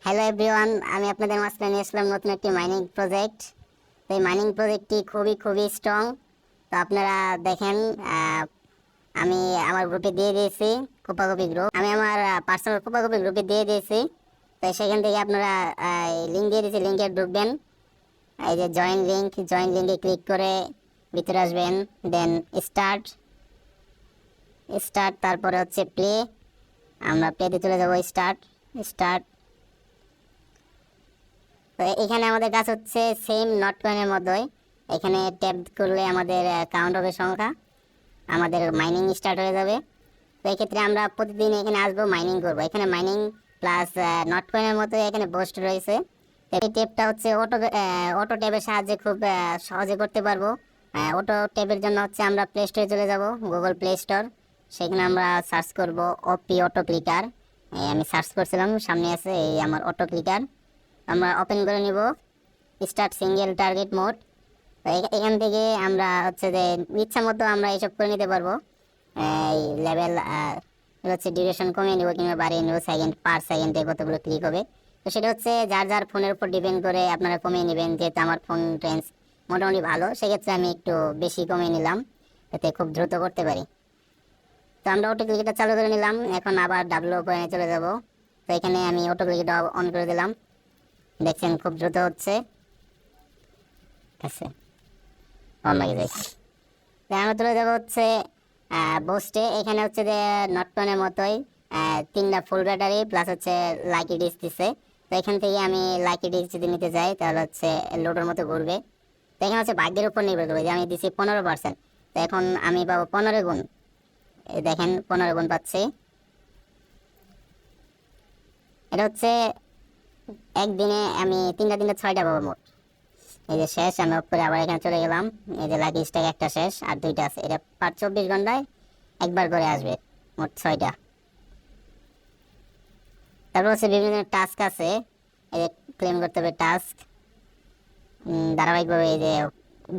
Hello everyone, আমি আপনাদের মাঝখানে নিয়ে আসলাম নতুন একটি মাইনিং প্রজেক্ট। তো এই মাইনিং প্রজেক্টটি খুবই স্ট্রং। তো আপনারা দেখেন, আমি আমার গ্রুপে দিয়ে দিয়েছি, কোপাকপি গ্রুপ। আমি আমার পার্সোনাল কোপাকপি গ্রুপে দিয়ে দিয়েছি। তো সেখান থেকে আপনারা লিঙ্ক দিয়ে দিয়েছি, লিঙ্কে ঢুকবেন। এই যে জয়েন লিঙ্কে ক্লিক করে ভিতরে আসবেন। দেন স্টার্ট স্টার্ট তারপরে হচ্ছে প্লে। আমরা প্লেতে চলে যাব। স্টার্ট স্টার্ট তো এখানে আমাদের কাজ হচ্ছে সেম নট কয়েনের মতোই। এখানে ট্যাপ করলে আমাদের কাউন্ট হবে সংখ্যা, আমাদের মাইনিং স্টার্ট হয়ে যাবে। তো এই ক্ষেত্রে আমরা প্রতিদিন এখানে আসবো, মাইনিং করব। এখানে মাইনিং প্লাস নট কয়েনের মতোই এখানে বোস্ট রয়েছে। তো এই ট্যাপটা হচ্ছে অটো ট্যাবের সাহায্যে খুব সহজে করতে পারবো। অটো ট্যাবের জন্য হচ্ছে আমরা প্লে স্টোরে চলে যাব, গুগল প্লে স্টোর। সেখানে আমরা সার্চ করব ওপি অটো ক্লিকার। আমি সার্চ করছিলাম, সামনে আছে এই আমার অটো ক্লিকার। আমরা ওপেন করে নিব স্টার্ট সিঙ্গেল টার্গেট মোড। এখান থেকে আমরা হচ্ছে যে ইচ্ছা মতো আমরা এসব করে নিতে পারবো। এই লেভেল হচ্ছে ডিউরেশন কমিয়ে নেব কিংবা বাড়িয়ে নেব, সেকেন্ড পার সেকেন্ডে কতগুলো ক্লিক হবে। তো সেটা হচ্ছে যার যার ফোনের উপর ডিপেন্ড করে আপনারা কমিয়ে নেবেন। যেহেতু আমার ফোন রেঞ্জ মোটামুটি ভালো, সেক্ষেত্রে আমি একটু বেশি কমিয়ে নিলাম, এতে খুব দ্রুত করতে পারি। তো আমরা অটো ক্লিকটা চালু করে নিলাম, এখন আবার ডাব্লু পয়েন্টে চলে যাব। তো এখানে আমি অটো ক্লিকটা অন করে দিলাম, দেখছেন খুব দ্রুত হচ্ছে। আছে অন লাগে যাই। আমরা চলে যাবো হচ্ছে বোস্টে। এখানে হচ্ছে যে নটকনের মতোই তিনটা ফুল ব্যাটারি প্লাস হচ্ছে লাকি ডিস্ক দিচ্ছে। তো এখান থেকে আমি লাকি ডিস্ক যদি নিতে যাই তাহলে হচ্ছে লোডের মতো ঘুরবে। তো এখানে হচ্ছে ভাগ্যের উপর নির্ভর করবে, যে আমি দিচ্ছি 15%। তো এখন আমি পাবো 15 গুণ। এই দেখেন 15 গুণ পাচ্ছি। এটা হচ্ছে একদিনে আমি তিনটা 6টা পাবো মোট। এই যে শেষ, আমি উপরে আবার এখানে চলে গেলাম। এই যে লাকি স্ট্যাক একটা শেষ, আর দুইটা আছে। এটা পার 24 ঘন্টায় একবার করে আসবে, মোট 6টা। তারপর হচ্ছে বিভিন্ন টাস্ক আছে, এই যে ক্লেম করতে হবে টাস্ক। ধারাবাহিকভাবে এই যে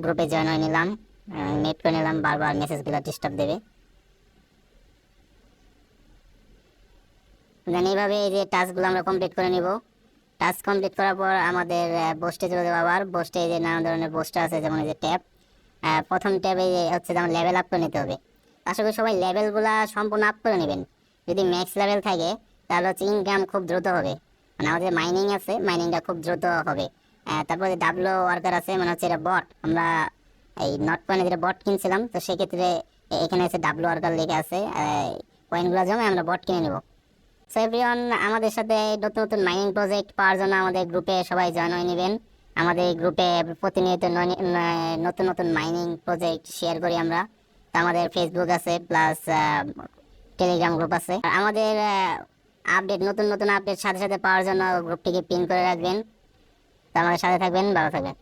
গ্রুপে জয়েন হয়ে নিলাম, নেট করে নিলাম, বারবার মেসেজগুলো ডিস্টার্ব দেবে। দেন এইভাবে এই যে টাস্কগুলো আমরা কমপ্লিট করে নিব। টাস্ক কমপ্লিট করার পর আমাদের পোস্টে চলে যাবো। আবার পোস্টে এই যে নানা ধরনের পোস্টার আছে, যেমন এই যে ট্যাব। প্রথম ট্যাবে হচ্ছে যেমন লেভেল আপ করে নিতে হবে। আশা করি সবাই লেভেলগুলো সম্পূর্ণ আপ করে নেবেন। যদি ম্যাক্স লেভেল থাকে তাহলে হচ্ছে ইনকাম খুব দ্রুত হবে, মানে আমাদের মাইনিং আছে, মাইনিংটা খুব দ্রুত হবে। তারপরে ডাব্লু ওয়ার্কার আছে, মানে হচ্ছে এটা বট। আমরা এই নট কয়েনে যেটা বট কিনছিলাম, তো সেক্ষেত্রে এখানে আছে ডাব্লু ওয়ার্কার লেখা আছে। কয়েনগুলো জমা আমরা বট কিনে নেব। সো এভরিওয়ান, আমাদের সাথে নতুন নতুন মাইনিং প্রজেক্ট পাওয়ার জন্য আমাদের গ্রুপে সবাই জয়েন হয়ে নেবেন। আমাদের এই গ্রুপে প্রতিনিয়ত নতুন নতুন মাইনিং প্রজেক্ট শেয়ার করি আমরা। তো আমাদের ফেসবুক আছে, প্লাস টেলিগ্রাম গ্রুপ আছে। আর আমাদের আপডেট, নতুন নতুন আপডেট সাথে সাথে পাওয়ার জন্য গ্রুপটিকে পিন করে রাখবেন। তো আমাদের সাথে থাকবেন, ভালো থাকবেন।